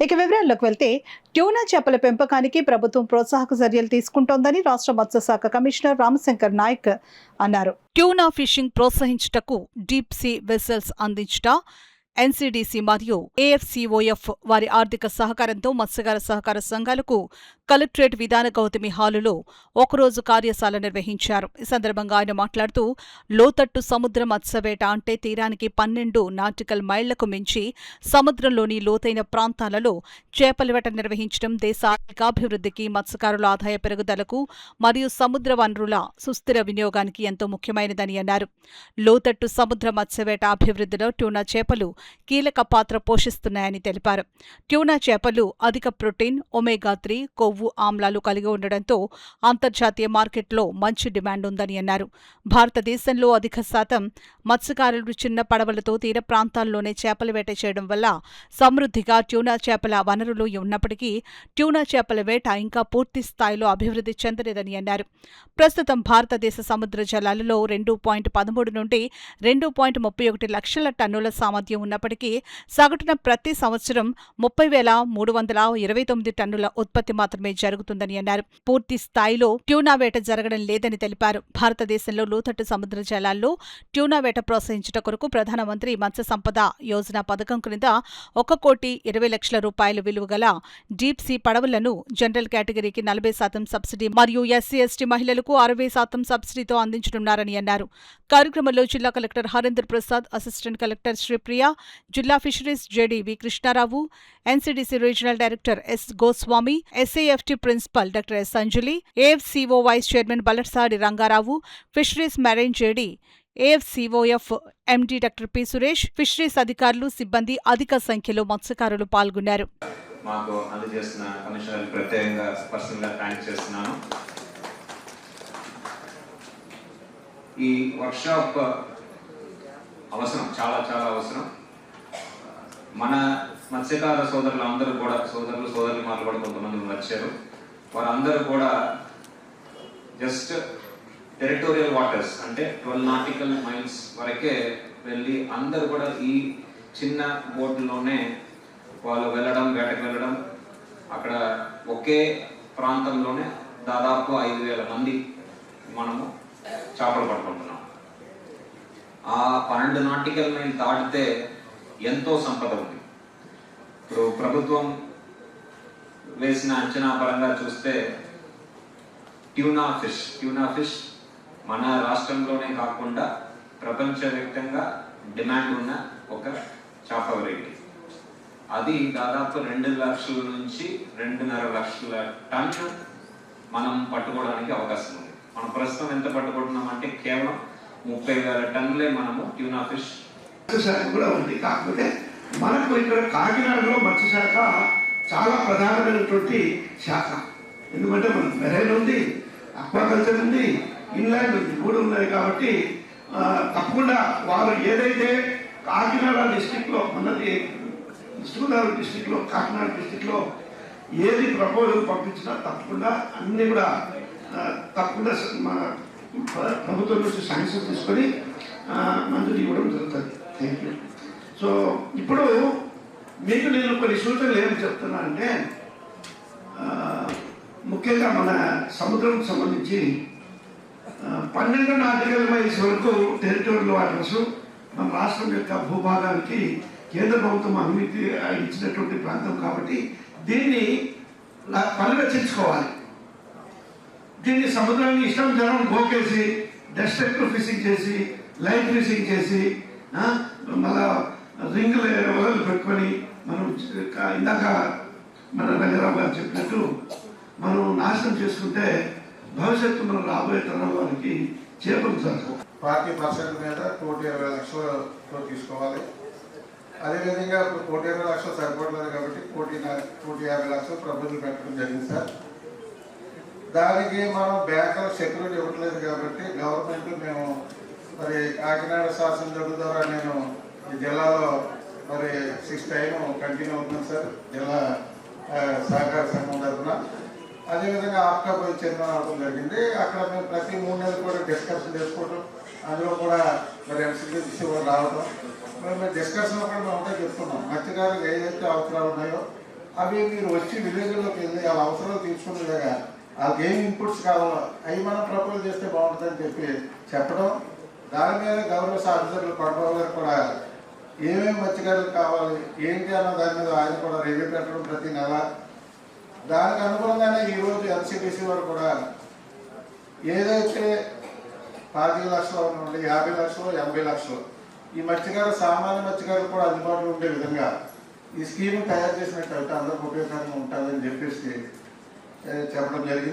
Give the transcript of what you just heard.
ఇక వివరాల్లోకి వెళ్తే ట్యూనా చేపల పెంపకానికి ప్రభుత్వం ప్రోత్సాహక చర్యలు తీసుకుంటోందని రాష్ట్ర మత్స్యశాఖ కమిషనర్ రామశంకర్ నాయక్ అన్నారు. ట్యూనా ఫిషింగ్ ప్రోత్సహించుటకు డీప్ సీ వెసల్స్ అందించుట, ఎన్సీడీసీ మరియు ఏఎఫ్సీఓఎఫ్ వారి ఆర్థిక సహకారంతో మత్స్యకార సహకార సంఘాలకు కలెక్టరేట్ విధాన గౌతమి హాలులో ఒకరోజు కార్యశాల నిర్వహించారు. ఈ సందర్భంగా ఆయన మాట్లాడుతూ, లోతట్టు సముద్ర మత్స్యవేట అంటే తీరానికి 12 నాటికల్ మైళ్లకు మించి సముద్రంలోని లోతైన ప్రాంతాలలో చేపల వేట నిర్వహించడం దేశ ఆర్థికాభివృద్ధికి, మత్స్యకారుల ఆదాయ పెరుగుదలకు మరియు సముద్ర వనరుల సుస్థిర వినియోగానికి ఎంతో ముఖ్యమైనదని అన్నారు. లోతట్టు సముద్ర మత్స్యవేట అభివృద్ధిలో ట్యూనా చేపలు కీలక పాత్ర పోషిస్తున్నాయని తెలిపారు. ట్యూనా చేపలు అధిక ప్రోటీన్, ఒమేగా-3 కొవ్వు ఆమ్లాలు కలిగి ఉండడంతో అంతర్జాతీయ మార్కెట్లో మంచి డిమాండ్ ఉందని అన్నారు. భారతదేశంలో అధిక శాతం మత్స్యకారులు చిన్న పడవలతో తీర ప్రాంతాల్లోనే చేపల వేట చేయడం వల్ల సమృద్ధిగా ట్యూనా చేపల వనరులు ఉన్నప్పటికీ ట్యూనా చేపల వేట ఇంకా పూర్తి స్థాయిలో అభివృద్ధి చెందలేదని అన్నారు. ప్రస్తుతం భారతదేశ సముద్ర జలాలలో 2.13 నుండి 2.31 లక్షల టన్నుల సామర్థ్యం ఉన్నప్పటికీ సగటున ప్రతి సంవత్సరం 30,329 టన్నుల ఉత్పత్తి మాత్రమే జరుగుతుందని అన్నారు. పూర్తి స్థాయిలో ట్యూనా వేట జరగడం లేదని తెలిపారు. భారతదేశంలో లోతట్టు సముద్ర జలాల్లో ట్యూనా వేట ప్రోత్సహించుట కొరకు ప్రధానమంత్రి మత్స్య సంపద యోజన పథకం క్రింద 1,20,00,000 రూపాయల విలువ గల డీప్ సీ పడవలను జనరల్ కేటగిరీకి 40% సబ్సిడీ మరియు ఎస్సీ/ఎస్టీ మహిళలకు 60% సబ్సిడీతో అందించనున్నారని అన్నారు. కార్యక్రమంలో జిల్లా collector Harendra Prasad, assistant collector Sripriya, జిల్లా fisheries JD V Krishnarao, NCDC regional director S Goswami, SAFT principal doctor S Anjali, AFCO vice chairman Balasadi Rangarao, fisheries marine JD, AFCOF MD doctor P Suresh, fisheries అధికారులు, సిబ్బంది అధిక సంఖ్యలో మత్స్యకారులు పాల్గొన్నారు. మాకు అందజేసిన కమిషనర్ ప్రత్యేకంగా పర్సనల్గా థ్యాంక్స్ చేస్తున్నాను. ఈ వర్క్షాప్ అవసరం, చాలా చాలా అవసరం. మన మత్స్యకార సోదరులు అందరూ కూడా, సోదరులు కూడా కొంతమంది వచ్చారు. వారందరూ కూడా జస్ట్ టెరిటోరియల్ వాటర్స్ అంటే 12 నాటికల్ మైల్స్ వరకే వెళ్ళి అందరూ కూడా ఈ చిన్న బోట్లోనే వాళ్ళు వేటకు వెళ్ళడం, అక్కడ ఒకే ప్రాంతంలోనే దాదాపు 5,000 మంది మనము చేపలు పట్టుకుంటున్నాం. ఆ 12 నాటికల్ మైల్ దాటితే ఎంతో సంపద ఉంది. ఇప్పుడు ప్రభుత్వం వేసిన అంచనా పరంగా చూస్తే ట్యూనా ఫిష్ మన రాష్ట్రంలోనే కాకుండా ప్రపంచవ్యాప్తంగా డిమాండ్ ఉన్న ఒక చేప వెరైటీ. అది దాదాపు 2 లక్షల నుంచి 2.5 లక్షల టన్ను మనం పట్టుకోవడానికి అవకాశం ఉంది. మనం ప్రస్తుతం ఎంత పట్టుకుంటున్నామంటే కేవలం 30,000 టన్నులే మనము ట్యూనా ఫిష్ కూడా ఉంది. కాకపోతే మనకు ఇక్కడ కాకినాడలో మత్స్యశాఖ చాలా ప్రధానమైనటువంటి శాఖ. ఎందుకంటే మనకు మెరైన్ ఉంది, అక్వాకల్చర్ ఉంది, ఇన్లాండ్ ఉంది, 3 ఉన్నాయి. కాబట్టి తప్పకుండా వారు ఏదైతే కాకినాడ డిస్టిక్లో, మనది తూర్పుగోదావరి డిస్టిక్లో, కాకినాడ డిస్టిక్లో ఏది ప్రపోజల్ పంపించినా తప్పకుండా అన్నీ కూడా తప్పకుండా మన ప్రభుత్వం నుంచి శాంక్షన్ తీసుకొని మంజూరు ఇవ్వడం జరుగుతుంది. Thank you. సో ఇప్పుడు మీకు నేను కొన్ని సూచనలు ఏమి చెప్తున్నా అంటే, ముఖ్యంగా మన సముద్రంకి సంబంధించి 12 నాటికల్ మైల్స్ వరకు టెరిటోరియల్ వాటర్స్ మన రాష్ట్రం యొక్క భూభాగానికి కేంద్ర ప్రభుత్వం అనుమతి ఇచ్చినటువంటి ప్రాంతం. కాబట్టి దీన్ని పరిరక్షించుకోవాలి. దీన్ని సముద్రాన్ని ఇష్టం జనం గోకేసి డెస్ట్రక్టివ్ ఫిషింగ్ చేసి, లైట్ ఫిషింగ్ చేసి, మళ్ళా రింగులు వలలు పెట్టుకొని మనం ఇందాక మన రంగారావు గారు చెప్పినట్టు మనం నాశనం చేసుకుంటే భవిష్యత్తు మనం రాబోయే తరం వారికి చేపలు జరగవు. 40% మీద 1,20,00,000 తీసుకోవాలి. అదేవిధంగా ఇప్పుడు 1,20,00,000 సరిపడలేదు కాబట్టి 1,50,00,000 ప్రపోజల్ పెట్టడం జరిగింది సార్. దానికి మనం బ్యాంకులో సెక్యూరిటీ ఇవ్వట్లేదు కాబట్టి గవర్నమెంట్ మేము మరి కాకినాడ శాసనసభ్యుల ద్వారా నేను ఈ జిల్లాలో మరి 6th టైం కంటిన్యూ అవుతున్నాను సార్ జిల్లా సహకార సంఘం తరఫున. అదేవిధంగా ఆప్కా పోయి చైర్మన్ అవడం జరిగింది. అక్కడ మేము ప్రతి 3 నెలలు కూడా డిస్కషన్ చేసుకోవడం, అందులో కూడా మరి ఎంసీసీ రావడం, మేము డిస్కషన్ కూడా మేము ఒకటే చెప్తున్నాం. మత్స్యకారులకు ఏదైతే అవసరాలు ఉన్నాయో అవి మీరు వచ్చి విలేజ్లోకి వెళ్ళి వాళ్ళ అవసరాలు తీసుకునేలాగా వాళ్ళకి ఏం ఇన్పుట్స్ కావాలో అవి మనం ప్రపోజ్ చేస్తే బాగుంటుందని చెప్పడం, దాని మీద గవర్నమెంట్ ఆఫీసర్లు కొట్టబాబు గారు కూడా ఏమేమి మత్స్యకారులు కావాలి ఏంటి అన్న దాని మీద ఆయన కూడా రివ్యూ పెట్టడం ప్రతి నెల. దానికి అనుగుణంగానే ఈరోజు ఎన్సిపిసి వారు కూడా ఏదైతే 10 లక్షలు నుండి 50 లక్షలు 80 లక్షలు ఈ మత్స్యకారు సామాన్య మత్స్యకారులు కూడా అందుబాటులో ఉండే విధంగా ఈ స్కీమ్ తయారు చేసినట్టు అందరికి ఉపయోగకరంగా ఉంటుందని చెప్పేసి చెప్పడం జరిగింది.